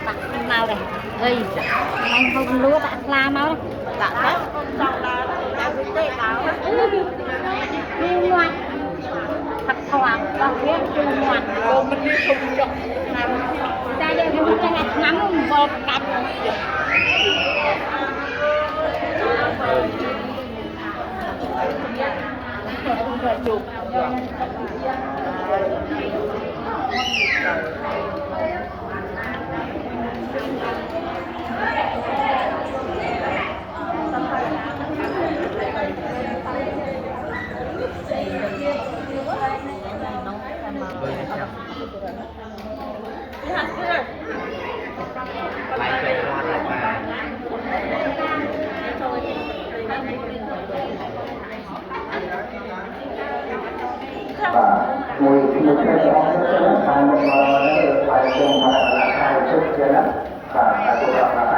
đặt màu này ơi anh không lúa đặt la máu đặt đó đi ngoan thật thoảng còn biết đi ngoan cô mình đi không chọn ta đây không có ngặt ngắm một cặp chụp mùi cái đó nó thành một phải dùng mà là thay chút cho nó và